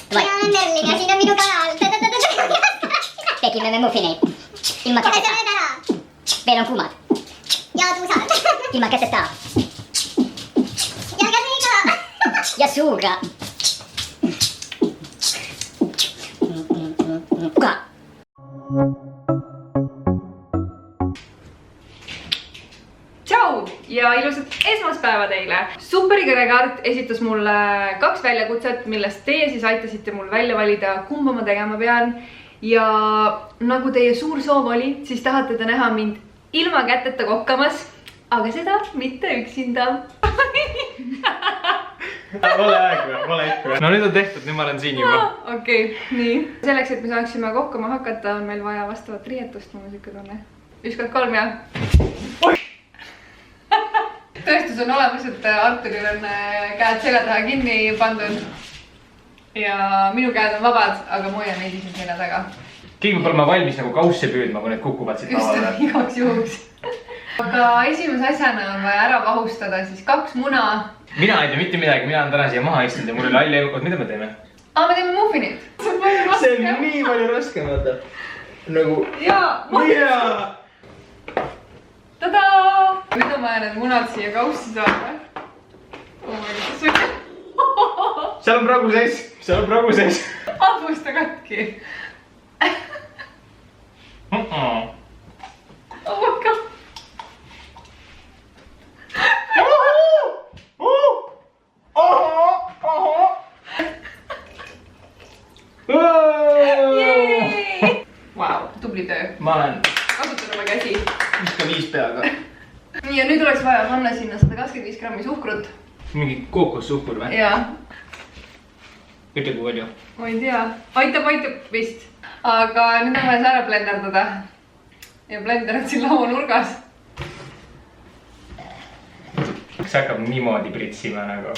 Mina olen Merlin ja siin on minu kanal. Tegime me muffineid. Ilma käteta. Veel on kuumad. Ja tuusad. Ilma käteta. Ja käsiga. Ja suuga. Ka. Tšau ja ilusat esmaspäeva teile! Superikõrekaart esitas mulle 2 väljakutset, millest teie siis aitasite mul välja valida, kumba ma tegema pean. Ja nagu teie suur soov oli, siis tahate te näha mind ilma käteta kokkamas, aga seda mitte üksinda. Ole aeg, ole ikka. No nüüd on tehtud, nüüd ma olen siin juba. Okei, nii. Selleks, et me saaksime kokkama hakata, on meil vaja vastavat riietust, mul on siuke tunne. 1, 2, 3 ja... Tõestus on olemas, et Arturil on käed selja taha kinni pandud ja minu käed on vabad, aga ma hoian neid ise selja taga. Keegi pole ma valmis nagu kaussi püüdma, kui need kukuvad siit lavale. Just igaks juhuks. Aga esimese asjana on vaja ära vahustada siis 2 muna. Mina ei tea mitte midagi, mina olen täna siia maha istunud ja mul oli halli elukud, mida me teeme? Me teeme muffinit. See on nii palju raskem, vaata. Nagu... Jaa! Tadaa! Nüüd on vaja need munad siia kaussi saada. Seal on pragu sees, seal on pragu sees. Abusta katki. Oh my god. Vau, tubli töö. Ma olen... Kasutan oma käsi. Viska 5 peaga. Nii ja nüüd oleks vaja panna sinna 125 grammi suhkrut. Mingi kookossuhkur või? Jaa. Ütle kui palju. Ma ei tea. Aitab vist. Aga nüüd on vaja see ära blenderdada. Ja blender on siin laua nurgas. See hakkab niimoodi pritsima nagu.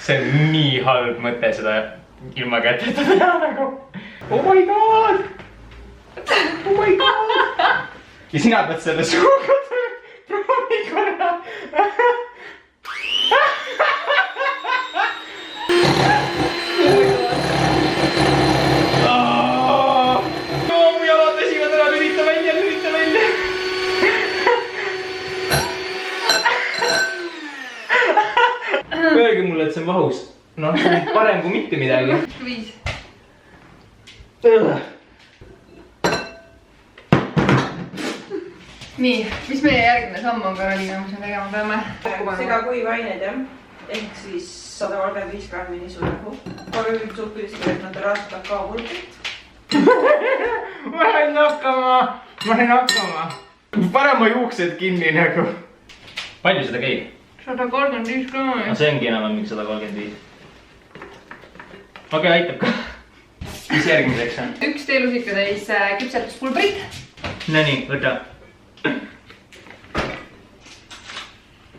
See on nii halb mõte seda ilma käteta teha nagu. Oh my god! Oh my god! Ja sina pead selle suuga proovi korra. Mu jalad väsivad ära, lülita välja, lülita välja. Öelge mulle, et see on vahus. Noh, see on parem kui mitte midagi. 5. Nii, mis meie järgmine samm on, Karoliina, mis me tegema peame? Sega kuivained jah, ehk siis 135 grammi nisujahu, 30 suhkrilist naturaalset kakaopulbrit. Ma sain hakkama. Pane oma juuksed kinni nagu. Palju seda käib? 135 grammi. See ongi enam mingi 135. Okei, aitab ka. Mis järgmiseks on? 1 teelusikatäis küpsetuspulbrit. No nii, võta.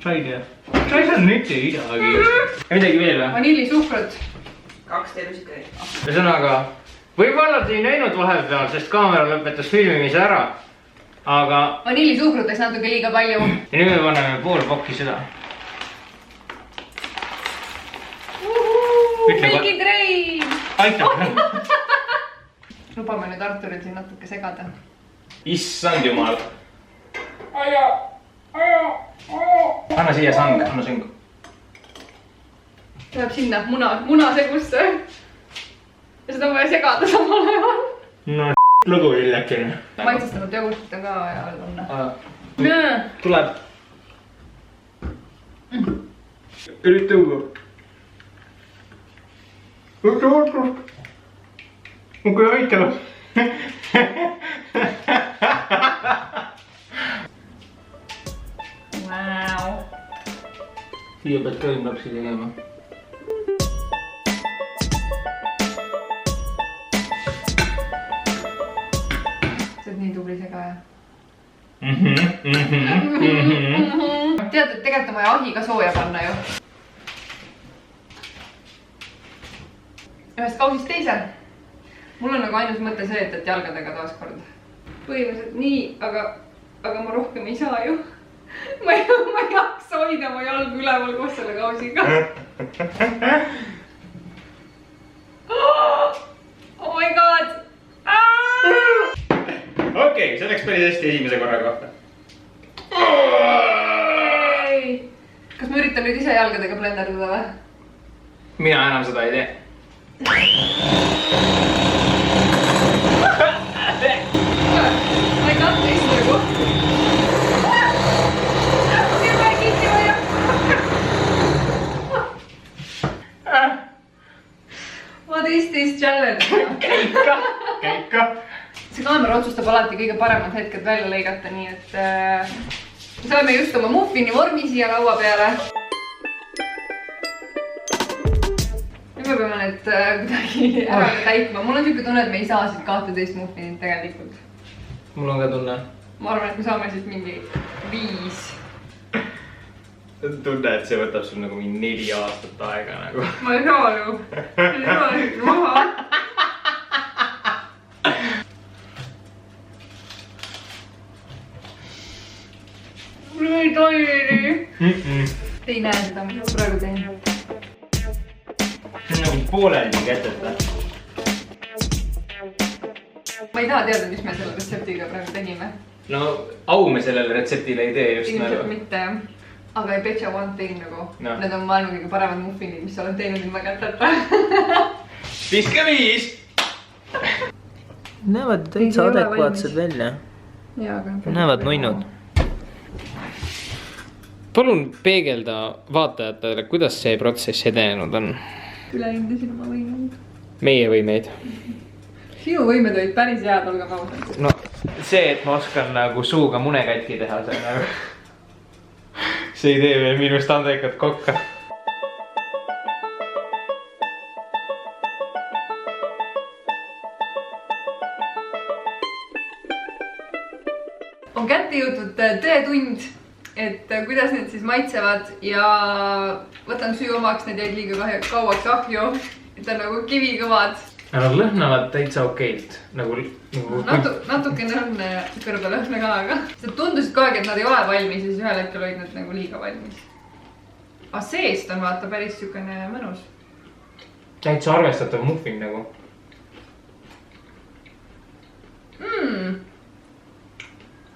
Said jah? Sa ei saa mitte midagi. Ja midagi veel või? Vanillisuhkrut. 2 teelusikatäis. Ühesõnaga, võib-olla te ei näinud vahepeal, sest kaamera lõpetas filmimise ära. Aga... Vanillisuhkrut läks natuke liiga palju. Ja nüüd me paneme pool pokki seda. Make it rain! Aitab! Lubame nüüd Arturil siin natuke segada. Issand jumal! Anna siia sang, anna sõng. Läheb sinna munasegusse. Ja seda on vaja segada samal ajal. No lõgu hiljakene. Maitsestanud jogurtit on ka vaja all panna. Tuleb. Ürita õugu. Võtta. Okei, aitab. Siia pead kõimlapsi tegema. See on nii tubli segaja. Tead, et tegelikult on vaja ahi ka sooja panna ju. Ühest kausist teise. Mul on nagu ainus mõte see, et jalgadega taaskord. Põhimõtteliselt nii, aga ma rohkem ei saa ju. Ma ei jaksa hoida oma jalgu üleval koos selle kausiga. Oh my god! Okei, see läks päris hästi esimese korra kohta. Kas ma üritan nüüd ise jalgadega blenderdada või? Mina enam seda ei tee. Ma ei kahte ise nagu. What is this challenge? Käib ka. See kaamera otsustab alati kõige paremad hetked välja lõigata, nii et me saame just oma muffini vormi siia laua peale. Nüüd me peame need kuidagi ära täitma. Mul on siuke tunne, et me ei saa siit 12 muffinit tegelikult. Mul on ka tunne. Ma arvan, et me saame siit mingi 5. Tunne, et see võtab sul nagu mingi 4 aastat aega nagu. Ma ei saa ju. Ma ei saa siit maha. Ei toimi. Ei näe seda, mida ma praegu teen. See on nagu pooleldi käteta. Ma ei taha teada, mis me selle retseptiga praegu tegime. No au me sellele retseptile ei tee just Ilmselt nagu. mitte jah. Aga I bet you one thing nagu. No. Need on maailma kõige paremad muffinid, mis sa oled teinud ilma käteta. Viska 5! Näevad täitsa Ei ole adekvaatsed välja. Jaa, aga... Näevad nunnud. Palun peegelda vaatajatele, kuidas see protsess edenenud on. Ülehindasin oma võimeid. Meie võimeid. Sinu võimed olid päris head, olgem ausad. No see, et ma oskan nagu suuga munekatki teha, see on nagu... See ei tee veel minust andekat kokka. On kätte jõudnud tõetund, et kuidas need siis maitsevad ja võtan süü omaks, need jäid liiga kauaks ahju, et on nagu kivikõvad. Nad lõhnavad täitsa okeilt. Natukene on kõrbelõhna ka, aga tundusid kogu aeg, et nad ei ole valmis ja siis ühel hetkel olid nad nagu liiga valmis. Aga seest on vaata päris sükene mõnus. Täitsa arvestatav muffin nagu.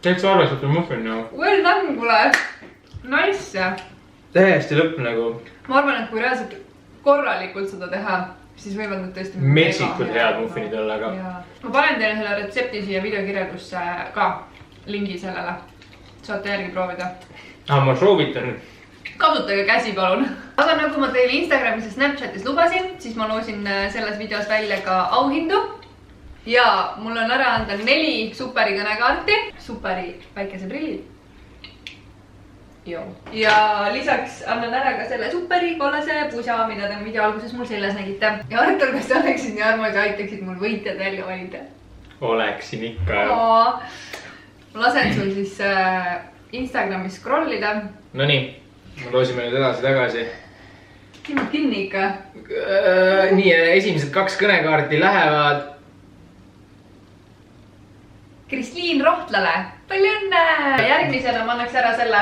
Täitsa arvestatav muffin nagu. Well done, kuule. Nice. Täiesti lõpp nagu. Ma arvan, et kui reaalselt korralikult seda teha, siis võivad nad tõesti Metsikud head muffinid olla, aga... Ma panen teile selle retsepti siia videokirjeldusse ka lingi sellele. Saate järgi proovida. Ma soovitan. Kasutage käsi, palun. Aga nagu ma teile Instagramis ja Snapchatis lubasin, siis ma loosin selles videos välja ka auhindu. Ja mul on ära anda 4 superi kõnekaarti. Superi päikeseprillid. Ja lisaks annan ära ka selle superi kollase pusa, mida te video alguses mul seljas nägite. Ja Artur, kas te oleksid nii armas ja aitaksid mul võitjad välja valida? Oleksin ikka. Ma lasen sul siis Instagramis scrollida. Nonii, me loosime nüüd edasi-tagasi. Silmad kinni ikka. Nii, esimesed 2 kõnekaarti lähevad. Krisliin Rohtlale. Palju õnne! Järgmisena ma annaks ära selle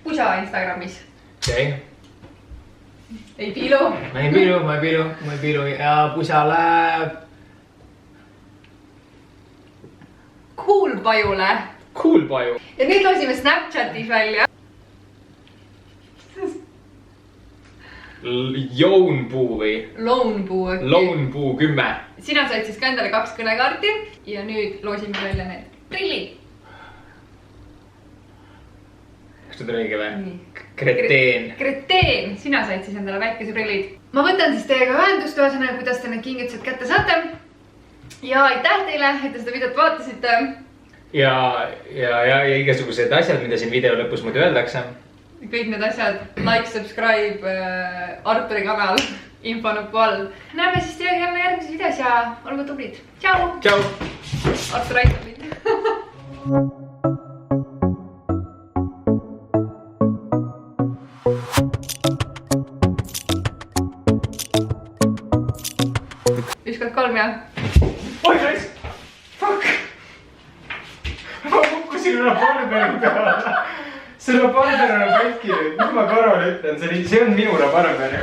pusa Instagramis. Okei. Ei piilu. Ma ei piilu ja pusa läheb. Kuulpajule. Kuulpaju. Ja nüüd loosime Snapchatis välja. Jounpuu või? Lounpuu. Lounpuu 10. Sina said siis ka endale 2 kõnekaarti ja nüüd loosime välja need prillid. Kas nüüd on õige või? Kreteen. Kreteen, sina said siis endale väikeseprillid. Ma võtan siis teiega ühendust ühesõnaga, kuidas te need kingitused kätte saate. Ja aitäh teile, et te seda videot vaatasite. Ja igasugused asjad, mida siin video lõpus muidu öeldakse. Kõik need asjad, like, subscribe, Arturi kanal, infonupu all. Näeme siis teiega jälle järgmises videos ja olgu tublid. Tšau! Tšau! Artur aitab mind. Viskad 3 ja? Oi, raisk! Fuck! Ma kukkusin üle Barberi peale. Selle Barberi on katki nüüd, mis ma korral ütlen, see on minu Barberi.